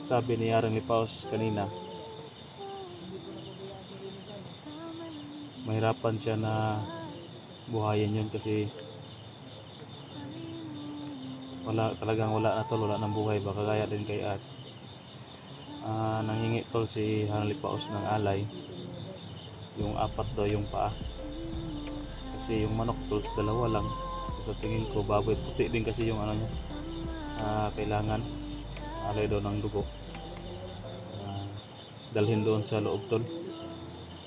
sabi ni Haring Lipaos kanina, mahirapan siya na buhayin yun kasi talagang wala na tol, wala nang buhay. Baka gaya din kay Art. Nanghingi tol si Haring Lipaos ng alay, yung apat daw yung paa, kasi yung manok tol dalawa lang. So tingin ko baboy, puti din kasi yung ano niya. Kailangan alay daw ng dugo, dalhin doon sa loob tol,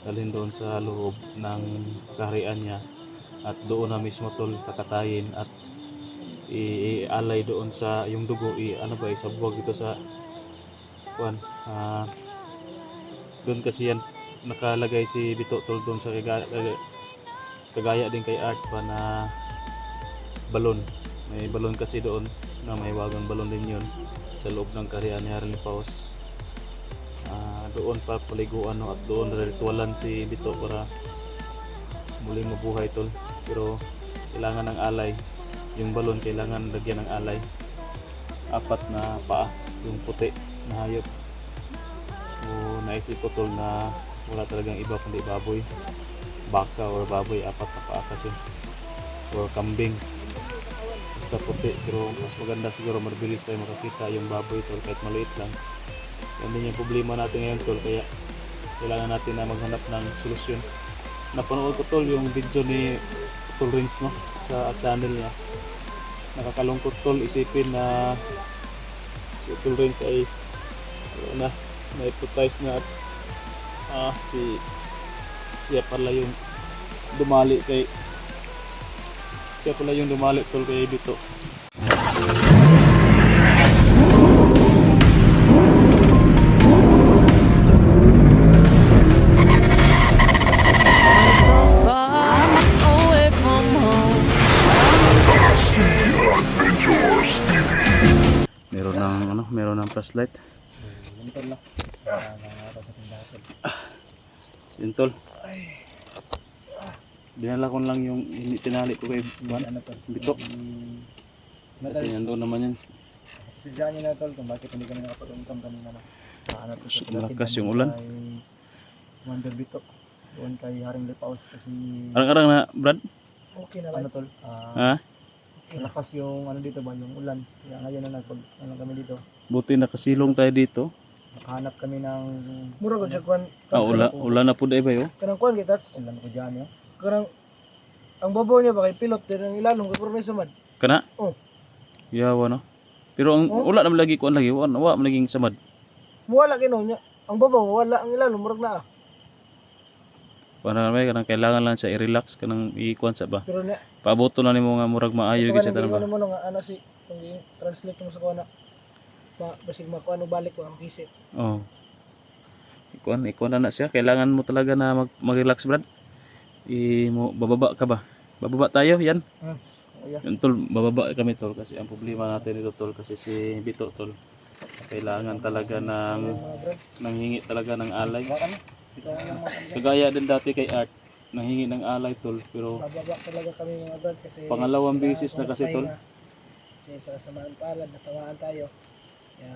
dalhin doon sa loob ng kaharian niya, at doon na mismo tol kakatayin at ialay doon sa yung dugo, isabwag ito sa kuan. Doon kasi yan nakalagay si Bito tol, doon sa kagaya din kay Art pa na balon. May balon kasi doon na may wagang balon din yun sa loob ng kaharian ni Haring Lipaos. Doon pa paliguan at doon ritualan si Bito para muling mabuhay tol. Pero kailangan ng alay, yung balon kailangan lagyan ng alay. Apat na paa yung puti na hayop. Naisip ko tol na wala talagang iba kundi baboy, baka or baboy, apat na paa kasi, or kambing, basta puti. Pero mas maganda siguro, mabilis tayo makakita yung baboy tol kahit maliit lang. Yan din yung problema natin ngayon tol, kaya kailangan natin na maghanap ng solusyon. Napanood ko tol yung video ni Tol Rins, no, sa channel niya. Nakakalungkot tol isipin na si Tol Rins ay na-hypnotize na at siya pala yung dumali tol kay Bito. Meron ng flashlight. Sintol. Dinala ko lang yung tinali ko kay Bito. Kasi nandoon naman yan. Sadya niyo na tol kung bakit hindi kami nakapag-ungkam kanina na. Malakas yung ulan. Commander Bito. Doon kay Haring Lipaos kasi Arang-arang na Brad? okay na lang tol. Malakas yung dito ba, yung ulan. Kaya ngayon na kami dito. Buti nakasilong tayo dito. Nakahanap kami ng mura ko sa kuan. Ulan na po dai ba yo? Kanang kuan kita, ilan ko diyan yo. Kanang ang babaw niya ba kay pilot din ang ilalong kay porme samad. Kana? Oh. Yawa no. Pero ang ulan naman lagi kuan lagi, wa naging samad. Wala kino niya. Ang babaw wala, ang ilalong murag na. Para may kanang kailangan lang sa i-relax kanang i-kuan sa ba. Pero niya paboto na nimo nga murag maayo gid sa tanan ba. Ano nga si kung translate mo sa kuan na basig makuha balik ko ang isip. Oh. Ikuan na siya. Kailangan mo talaga na mag-relax Brad. Bababa ka ba? Bababa tayo yan. Yeah. Yan tol, bababa kami tol kasi ang problema natin dito tol kasi si Bito tol. Kailangan talaga nanghingi talaga ng alay. Kagaya din dati kay Art, nanghingi ng alay tol, pero bababa talaga kami mga brad kasi pangalawang bisis na kasi tol. Kasi sa kasamaan palad, natawaan tayo. Kaya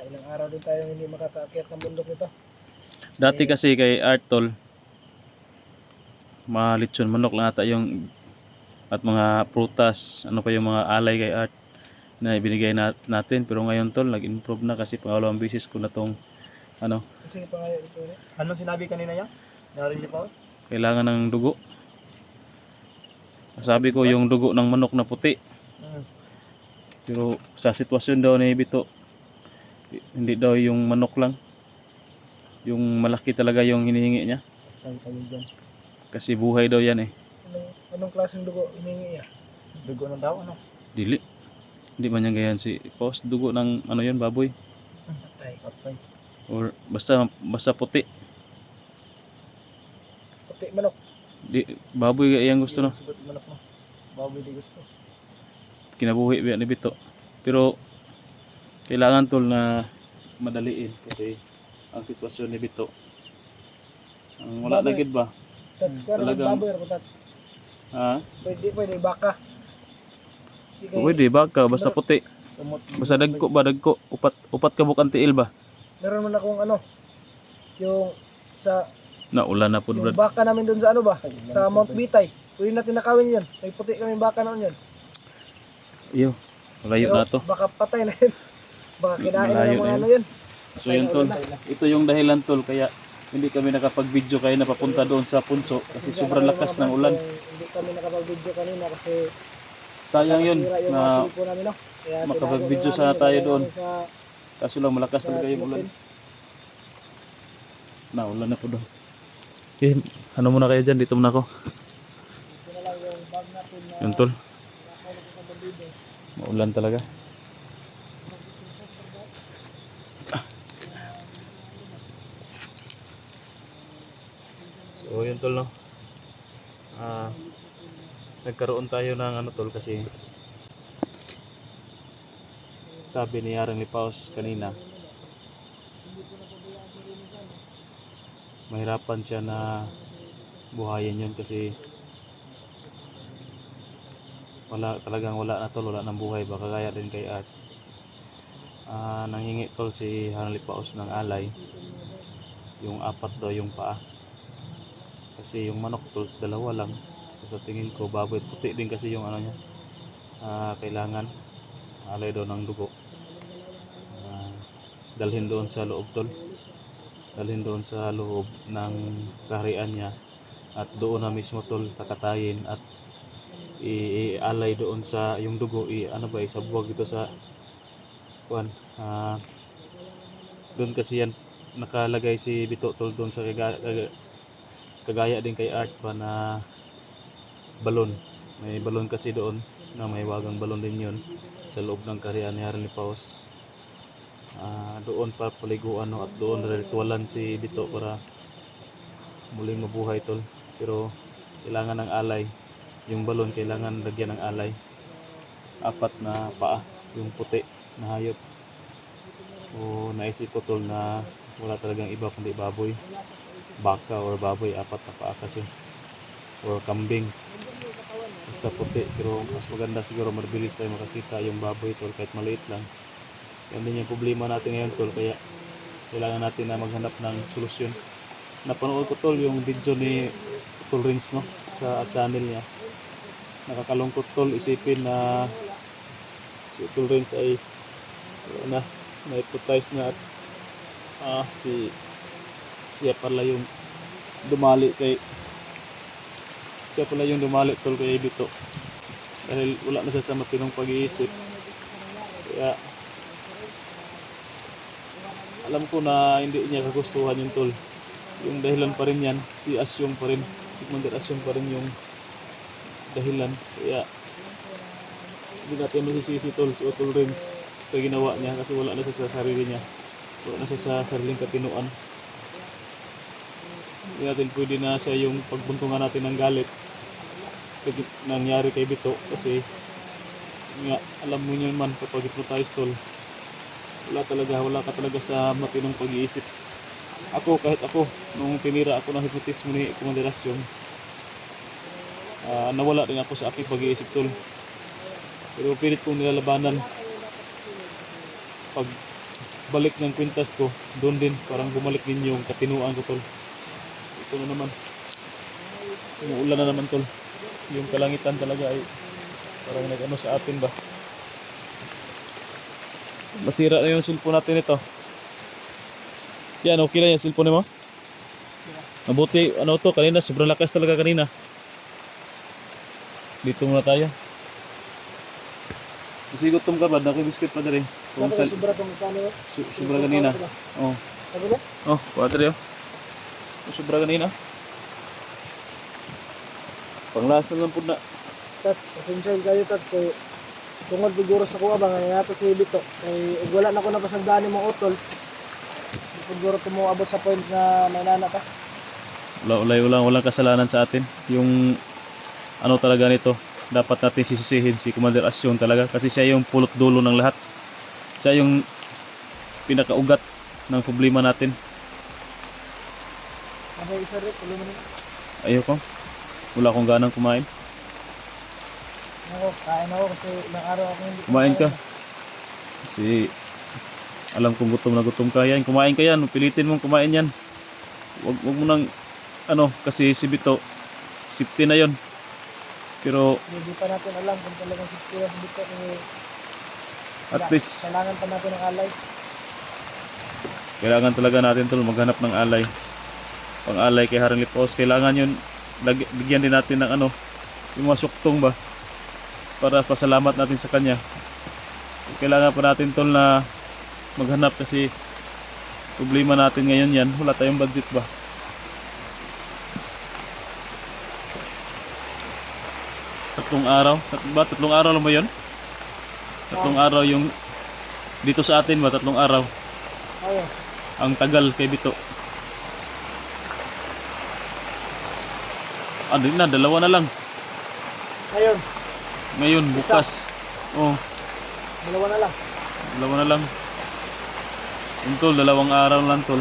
ilang araw din tayo hindi makakaakyat ng bundok nito. Dati kasi kay Art tol, malitsyon manok lang ata yung at mga prutas, ano pa yung mga alay kay Art na ibinigay natin. Pero ngayon tol, nag-improve na kasi pangalawang bisis ko na tong Sige pa ngayon ito. Anong sinabi kanina niya? Haring Lipaos? Kailangan ng dugo. Sabi ko yung dugo ng manok na puti. Pero sa sitwasyon daw ni Bito, hindi daw yung manok lang, yung malaki talaga yung hinihingi niya. Kasi buhay daw yan eh. Anong klaseng dugo hinihingi niya? Dugo ng tao ano? Dili. Hindi man niya gayan si Paus. Dugo ng yun, baboy. Patay. Or basta puti. Puti manok. Baboy yang gusto no. Manok mo. Baboy di gusto. Kinabuhi ba ni Bito. Pero kailangan tol na madaliin kasi ang sitwasyon ni Bito. Ang wala na gid ba? Talagang baboy ra tats. Ha? Pwede baka. Pwede baka basta puti. Sumot. Basta dagko ba, dagko. Upat ka bukang tiil ba? Meron man akong ano, yung sa Naulan na po, yung brad. baka namin doon sa ano ba? Sa Mount Bitay. Pwede natin nakawin yun. May puti kami baka noon yun. Iyo, malayo Pero na to. baka patay na yun. Baka kinain na Malayo ng na mga yun. ano yun. So yun tol, ito yung dahilan tol, kaya hindi kami nakapag-video kaya napapunta doon sa punso kasi sobrang lakas ng ulan. Hindi kami nakapag-video kanina kasi Sayang yun nasira yung mga na cellphone namin, no? Kaya makapag-video tinago na sana namin, tayo nilagay doon. namin Kaso lang malakas sa talaga yung ulan. silupin. Naulan na po doon. Okay, ano muna kayo dyan, dito muna ako. Ito na lang yung bag natin na Yun tol, nakahulog ko sa bandido. maulan talaga. So yun tol no. Nagkaroon tayo ng ano tol kasi sabi ni Yarang Lipaos kanina mahirapan siya na buhayin yun kasi talagang wala na tol, wala nang buhay, baka gaya din kay Art. Nanghingi tol si Yarang Lipaos ng alay, yung 4 daw yung paa kasi yung manok tol dalawa lang. So, sa tingin ko baboy, puti din kasi yung ano niya. Kailangan alay daw ng dugo, dalhin doon sa loob tol, dalhin doon sa loob ng kaharian niya at doon na mismo tol kakatayin at ialay doon sa yung dugo, isabuwag ito sa kuan. Doon kasi yan nakalagay si Bito tol doon sa kagaya din kay Art ba na balon. May balon kasi doon na may wagang balon din yun sa loob ng kaharian ni Yarang Lipaos. Doon pa paliguan no, at doon ritualan si Bito para muling mabuhay tol. Pero kailangan ng alay, yung balon kailangan lagyan ng alay. 4 na paa yung puti na hayop. O naisip ko tol na wala talagang iba kundi baboy, baka or baboy, 4 na paa kasi, or kambing, basta puti. Pero mas maganda siguro mabilis tayo makakita yung baboy tol kahit maliit lang. Yan din yung problema natin ngayon tol, kaya kailangan natin na maghanap ng solusyon. Napanood ko tol yung video ni Tol Rins no, sa channel niya. Nakakalungkot tol isipin na si Tol Rins ay na-hypnotize na at siya pala yung dumali tol kay Bito dahil wala na siya sa matinong pag-iisip. Kaya alam ko na hindi niya kagustuhan yung tol. Yung dahilan pa rin yan, si Asyong pa rin, si Commander Asyong pa rin yung dahilan. Kaya hindi natin masisisi tol si Tol Rins sa ginawa niya kasi wala na siya sa sarili niya, wala na siya sa sariling katinuan. Hindi natin pwede na siya yung pagbuntungan natin ng galit sa nangyari kay Bito kasi nga, alam mo nyo man kapag hypnotize tol, wala ka talaga sa matinong pag-iisip. Kahit ako nung tinira ako ng hypnotismo ni Commander Asyong, nawala din ako sa aking pag-iisip tol. Pero pilit kong nilalabanan. Pag balik ng kwintas ko, doon din parang bumalik din yung katinuan ko tol. Ito na naman, umuulan na naman tol. Yung kalangitan talaga ay parang nag-ano sa atin ba. Masira na yung cellphone natin ito. Yan, okay lang yung cellphone mo? Mabuti, ano to, kanina, sobrang lakas talaga kanina. Dito muna tayo. Kasi gutom ka ba? Ako biscuit pa na rin. Sobra itong kano. Sobra kanina. Oo. Sabi na? Oh, water yun. Sobra kanina. Panglasa lang po na. Tats, pasensya kayo tats kay tungod siguro sa kuha ba nga nato si Bito kay wala na ko napasagdaan mo utol. Siguro tumuabot sa point na may nana ka. Walang kasalanan sa atin. Yung ano talaga nito, dapat natin sisisihin si Commander Asyong talaga kasi siya yung pulot dulo ng lahat. Siya yung pinakaugat ng problema natin. Abay isa rin, tuloy mo na. Ayoko. Wala akong ganang kumain. Ako, kain ako kasi ilang araw ako hindi Kumain ka. Kasi alam kong gutom na gutom ka yan. Kumain ka yan. Pilitin mong kumain yan. Wag mo nang kasi si Bito, safety na yon. Pero Hindi pa natin alam kung talagang safety na si Bito. at least Kailangan pa natin ng alay. kailangan talaga natin tol maghanap ng alay. Pang-alay kay Haring Lipos. Kailangan yun, bigyan din natin ng yung mga suktong ba, para pasalamat natin sa kanya. Kailangan pa natin tol na maghanap kasi problema natin ngayon yan, wala tayong budget ba. Tatlong araw lang ba yun? Tatlong araw yung dito sa atin ba, tatlong araw. Ayun. Ang tagal kay Bito. Ano na, dalawa na lang. Ayun. Ngayon, bukas. Oh, Dalawa na lang. dalawa na lang. Yung tol, 2 araw lang tol.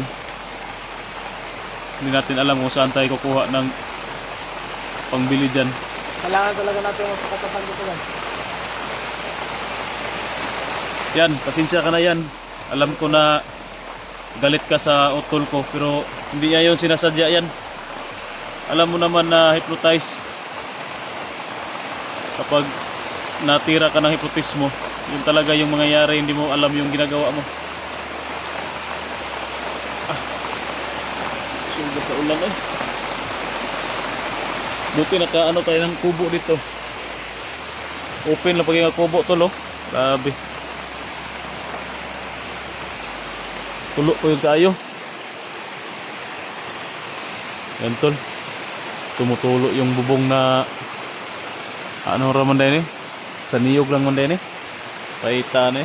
Hindi natin alam kung saan tayo kukuha ng pangbili dyan. Kailangan talaga natin magpakatapan dito yan. Yan, pasensya ka na yan. Alam ko na galit ka sa utol ko, pero hindi yan yun sinasadya yan. Alam mo naman na hypnotize. Kapag natira ka ng hypnotismo, yun talaga yung mangyayari, hindi mo alam yung ginagawa mo. Suga sa ulan eh. Buti naka tayo ng kubo dito. Open lang pag yung kubo tol oh. Grabe. Tulo po yung tayo. Yan tol. Tumutulo yung bubong na raman din eh. Sa niyog lang man din eh. Paitan eh.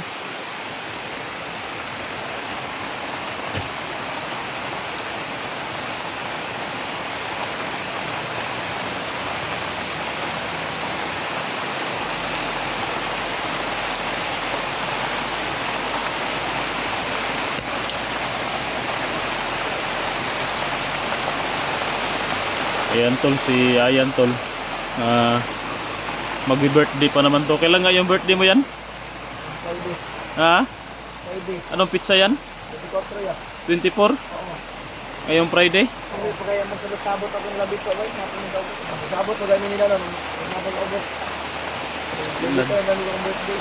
Ayan tol, si Ayan tol. Mag-birthday pa naman to. Kailan nga yung birthday mo yan? Friday. Ha? Friday. Anong pizza yan? 24 yan. 24? Oo. Ngayong Friday? Hindi pa kaya sabot ako ng labi ko. Wait, natin yung daw. Sabot mo gani nila nun. Nabag ako. Hindi pa yung dami kong birthday.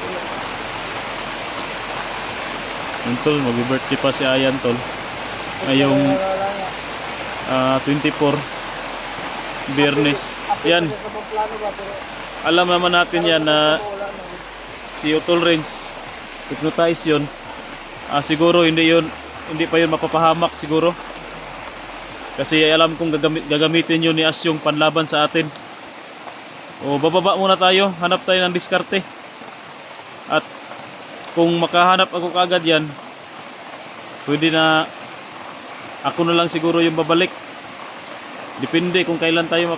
Yung tol, mag-birthday pa si Ayan tol. Ngayong 24 Biyernes. Yan. Alam naman natin yan na si Utol Renz hypnotize yun. Siguro hindi pa yun mapapahamak siguro. Kasi alam kong gagamitin yun ni Asyong panlaban sa atin. O bababa muna tayo, hanap tayo ng diskarte. At kung makahanap ako kaagad yan, pwede na ako na lang siguro yung babalik. Depende kung kailan tayo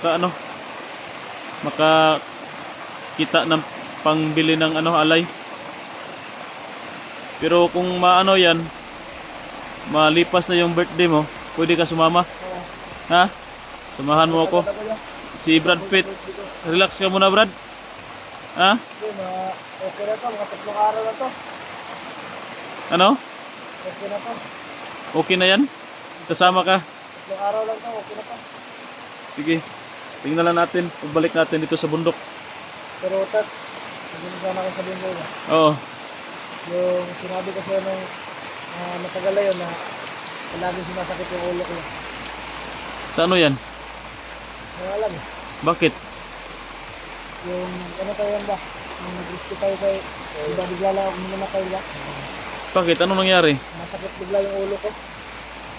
makakita ng pangbili ng alay. Pero kung yan, malipas na yung birthday mo, pwede ka sumama. Ha? Samahan mo ako. Si Brad Pitt. Relax ka muna, Brad. Ha? Okay na to, mga 3 araw na to. Ano? Okay na to. Okay na yan? Kasama ka? 3 araw lang to, okay na to. Sige. Tingnan lang natin. Pagbalik natin dito sa bundok. Pero Tats, hindi mo sana akong sabihin ko. Oo. Yung sinabi kasi nung matagal na yun na laging sumasakit yung ulo ko. Sa ano yan? Hindi alam eh. Bakit? Yung tayo yan ba? Yung nag-riski tayo kay bigla lang ako minamatay ba? Bakit? Anong nangyari? Masakit bigla yung ulo ko.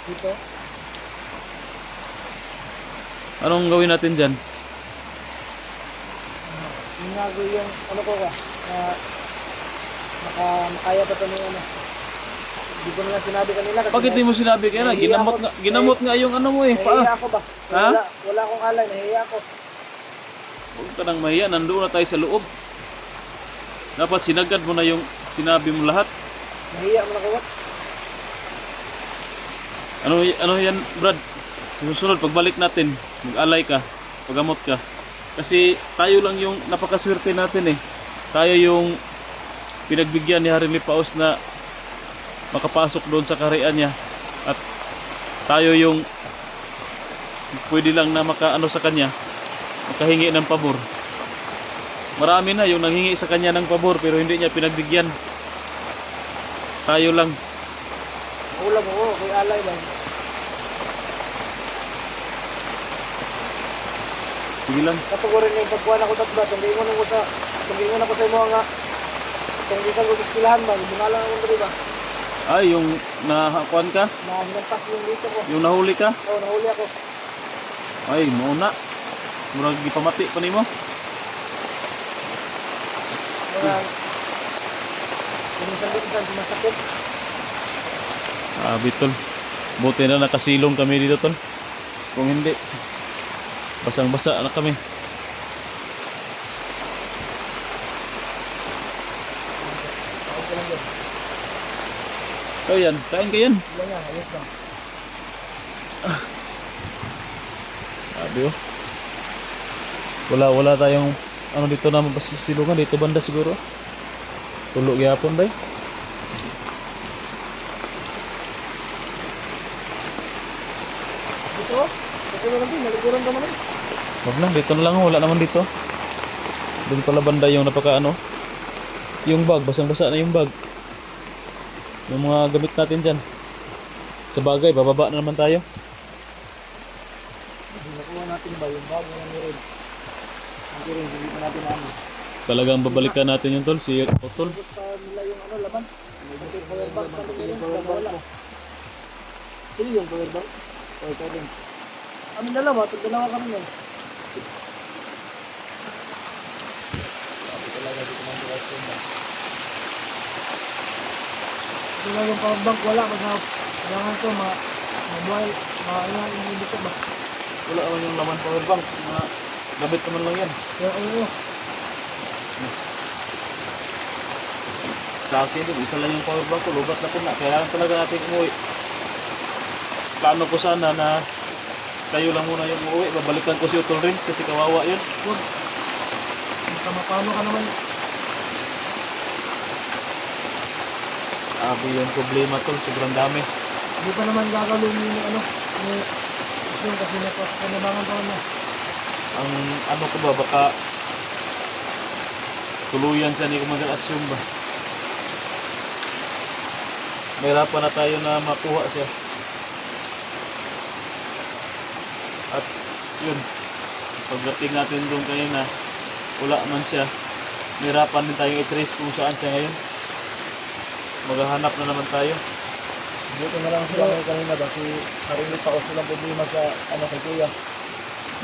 Dito. Anong gawin natin dyan? Yung nagawin yung ko ka. Makaya pa ito ng Hindi ko na sinabi kanina kasi Bakit di mo sinabi kaya na? Ginamot nga yung mo eh. Nahiya ako ba? Ha? Wala akong alay, nahiya ako. Huwag ka nang mahiya, nandoon na tayo sa loob. Dapat sinagad mo na yung sinabi mo lahat. Nahiya mo na kawat. Ano yan, Brad? Susunod, pagbalik natin, mag-alay ka, pagamot ka. Kasi tayo lang yung napakaswerte natin eh. Tayo yung pinagbigyan ni Haring Lipaos na makapasok doon sa kaharian niya at tayo yung pwede lang na makaano sa kanya, makahingi ng pabor. Marami na yung nanghingi sa kanya ng pabor pero hindi niya pinagbigyan. Tayo lang. Ulam mo, kay alay lang. Sige lang. Kapag rin yung pagkuhan ako tatlo, tunggingon ako sa imo nga. Tunggingan ko iskilahan ba, bungalan ako diri ba? Ay, yung nahakuan ka? Na hinampas yung dito ko. Yung nahuli ka? Oo, nahuli ako. Ay, mauna. Murag gipamati pa nimo. Mga minsan masakit. Tol. Buti na nakasilong kami dito, tol. Kung hindi, basang-basa na kami. Okay lang yun. So yan, kain ka yan. Wala nga, ayos lang. Sabi oh. Wala tayong ano dito naman pasisilungan dito banda siguro. Tulog gyapon bay. Dito, okay lang din, naliguran ka naman. Wag na, dito na lang, wala naman dito. Doon pala banda yung napaka-ano. Yung bag, basang-basa na yung bag. Yung mga gamit natin dyan. Sa bagay, bababa na naman tayo. Nakuha natin ba yung bago ng red? Hindi rin, hindi pa natin ano. Talagang babalikan natin yung tol, si Otol. Gusto nila yung ano, laban. Kasi power bank pa nila yung power bank mo. Sino yung power bank? O, ikaw din. Kami dalawa, dalawa kami nun. Sabi talaga, di ko man bukas yun ba? Ito na yung power bank, wala. Kailangan ko, mabuhay, ano, hindi ko ba? Wala naman yung laman power bank. Mga gamit naman lang yan. Kaya ano, Sa akin din, isa lang yung power bank ko. Lubat na po na. Kailangan talaga natin umuwi. Plano ko sana na kayo lang muna yung umuwi. Babalikan ko si Utol Rims kasi kawawa yun. huwag. Mapano ka naman. Abi yung problema tol, sobrang dami. Hindi pa naman gagawin yung ano, yung kasi napakanabangan pa na. Ang ano ko ba, baka tuluyan siya ni Commander Assume ba. Mahirapan na tayo na makuha siya. At yun, pagdating natin doon kanina, wala man siya. Mahirapan din tayong i-trace kung saan siya ngayon. Maghahanap na naman tayo. Dito na lang sila ngayon kanina ba, si Haringit ako silang problema sa ano kay Kuya.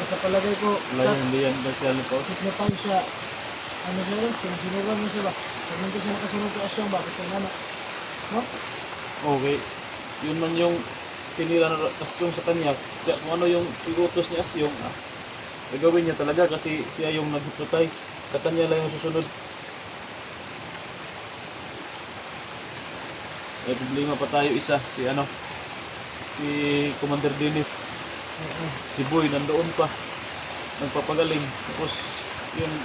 Sa palagay ko, Wala yun, hindi yan siya lipaw. Napag siya, ano siya rin, sinusunugan mo siya ba? Pag hindi siya nakasunod sa asyong, bakit siya naman? No? Okay. Yun man yung tinira na Asyong sa kanya. Siya, kung ano yung igutos ni Asyong, gagawin niya talaga kasi siya yung nag-hypnotize. Sa kanya lang yung susunod. May problema pa tayo isa, si Commander Dennis. Si Boy nandoon pa. Nagpapagaling. Tapos yung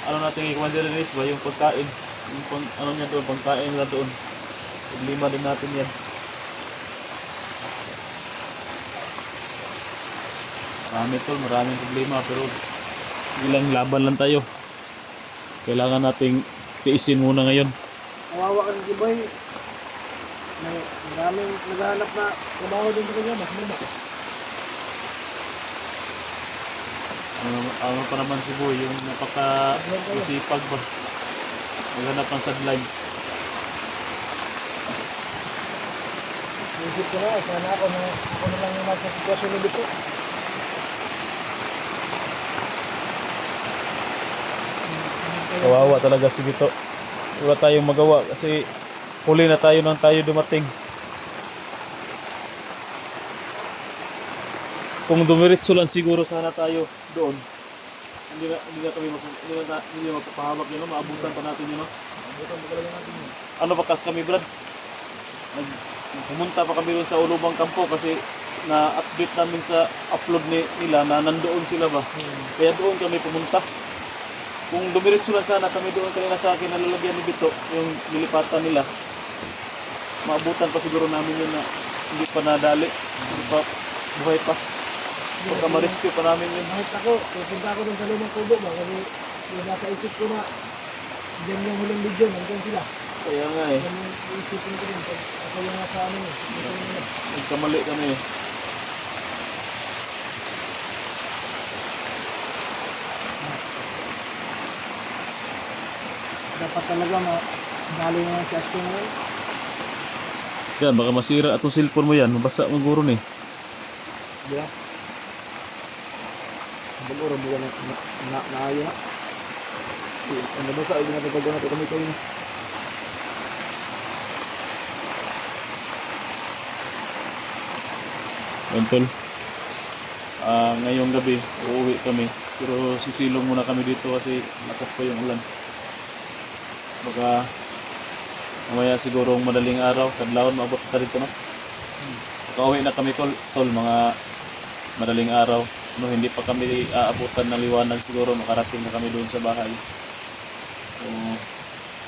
ano natin kay Commander Dennis ba, yung pagkain. Yung ano niya doon, pagkain nila doon. Problema din natin yan. Maraming problema pero ilang laban lang tayo. Kailangan nating tiisin muna ngayon. Kawawa kasi si Boy. Maraming naghahanap na trabaho din sa kanya, mas muna. Ano pa naman si Boy, yung napaka masipag ba. Maghanap ng sideline. Isip ko na, sana ako na lang yung nasa sitwasyon ni Bito. Kawawa talaga si Bito. Wala tayong magawa kasi huli na tayo nang tayo dumating. Kung dumiretso lang siguro sana tayo doon. Hindi na kami magpapahamak yun, maabutan pa natin yun. Abutan pa talaga natin yun. Ano bakas kami Brad? Pumunta pa kami doon sa Ulubang Kampo kasi na-update namin sa upload nila na nandoon sila ba. Kaya doon kami pumunta. Kung dumiretso lang sana kami doon kanina sa akin, nalalagyan ni Bito, yung nilipatan nila, maabutan pa siguro namin yun na hindi pa nadali, hindi pa buhay pa. Baka ma-rescue pa namin yun. Kahit ako, pupunta ako dun sa lumang kubo ba, kasi yung nasa isip ko na dyan yung huling video, nandun sila. Kaya nga eh, Yan yung iisipin ko rin, pag ako yung nasa ano eh. dito yung ano. nagkamali kami eh. Dapat talaga dali na lang si Asyon ngayon. Yan, baka masira atong cellphone mo yan, mabasa ang guro ni. Di ba? Siguro, di ba naayo na. Ano ba sa, hindi natin pagod natin kami kayo. Yan tol. Ngayong gabi, uuwi kami. Pero sisilong muna kami dito kasi lakas pa yung ulan. Baka mamaya siguro madaling araw, kadlawon, maabot ka dito no? Pauwi na kami tol, mga madaling araw. No, hindi pa kami aabutan ng liwanag siguro, makarating na kami doon sa bahay. So,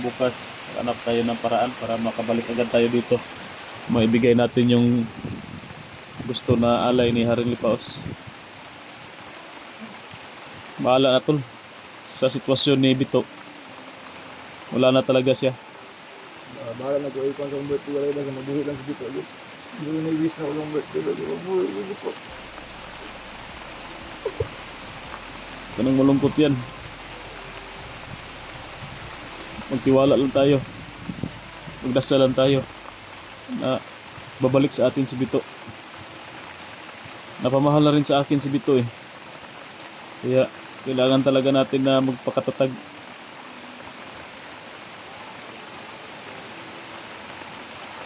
bukas, hanap tayo ng paraan para makabalik agad tayo dito. Maibigay natin yung gusto na alay ni Haring Lipaos. Bahala na tol sa sitwasyon ni Bito. Wala na talaga siya. Bahala na ko ikon sa umbert ko lang sa mabuhi lang sa dito. Hindi ko na-wish na ulang umbert ko lang. Mabuhi ko dito. Kanang malungkot yan. Magtiwala lang tayo. Magdasal lang tayo na babalik sa atin si Bito. Napamahal na rin sa akin si Bito eh. Kaya kailangan talaga natin na magpakatatag.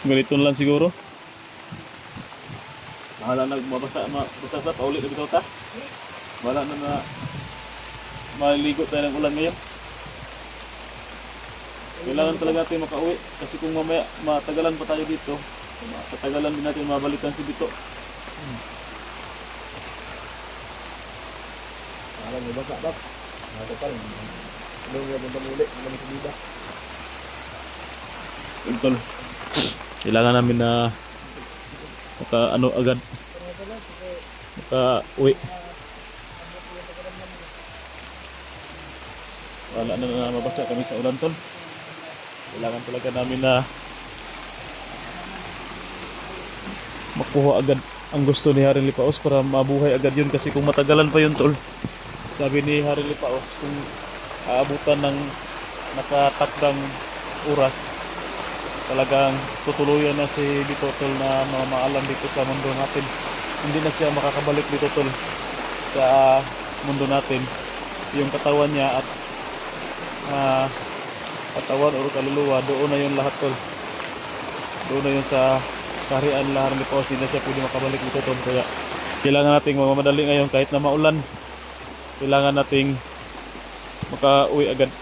Ganito lang siguro. Bahala na mabasa pa paulit na Bito ta. Wala na maliligo tayo ng ulan ngayon. Kailangan talaga natin makauwi kasi kung mamaya matagalan pa tayo dito, matagalan din natin mabalikan si Bito. Alam mo ba sa bab? Ako pa rin. Ano nga ba muli? Ano mo sa Tol, kailangan namin na agad uwi. Wala na mabasa kami sa ulan tol. Kailangan talaga namin na makuha agad ang gusto ni Haring Lipaos para mabuhay agad yun kasi kung matagalan pa yun tol, sabi ni Haring Lipaos, kung aabutan ng nakatakdang oras, talagang tutuluyan na si Bito tol na mamaalam dito sa mundo natin. Hindi na siya makakabalik dito tol sa mundo natin. Yung katawan niya at katawan o kaluluwa, doon na yun lahat tol. Doon na yun sa kaharian ni Haring Lipaos. Hindi na siya pwede makabalik dito tol. Kaya kailangan nating magmamadali ngayon kahit na maulan. Kailangan nating makauwi agad.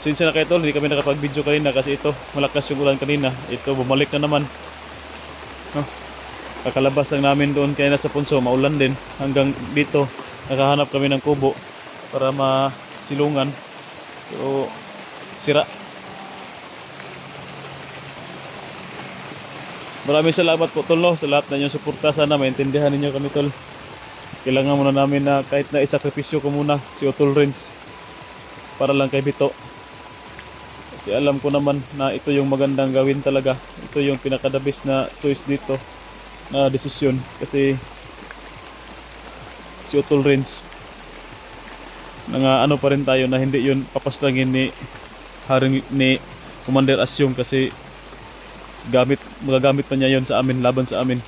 Sinsya na kayo tol, hindi kami nakapag-video kanina kasi ito, malakas yung ulan kanina. Ito, bumalik na naman. No? Kakalabas lang namin doon kaya nasa punso, maulan din. Hanggang dito, nakahanap kami ng kubo para masilungan. Pero, sira. Maraming salamat po tol no, sa lahat na inyong suporta. Sana maintindihan ninyo kami tol. Kailangan muna namin na kahit na isakripisyo ko muna si Utol Renz para lang kay Bito. Kasi alam ko naman na ito yung magandang gawin talaga. Ito yung pinaka-the-best na choice dito na desisyon. Kasi si Utol Renz ano pa rin tayo na hindi yun papaslangin ni Commander Asyong kasi magagamit pa niya yun sa amin, laban sa amin.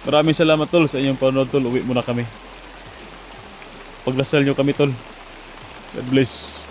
Maraming salamat tol sa inyong panonood tol. Uwi muna kami. Pagdasal nyo kami tol. God bless.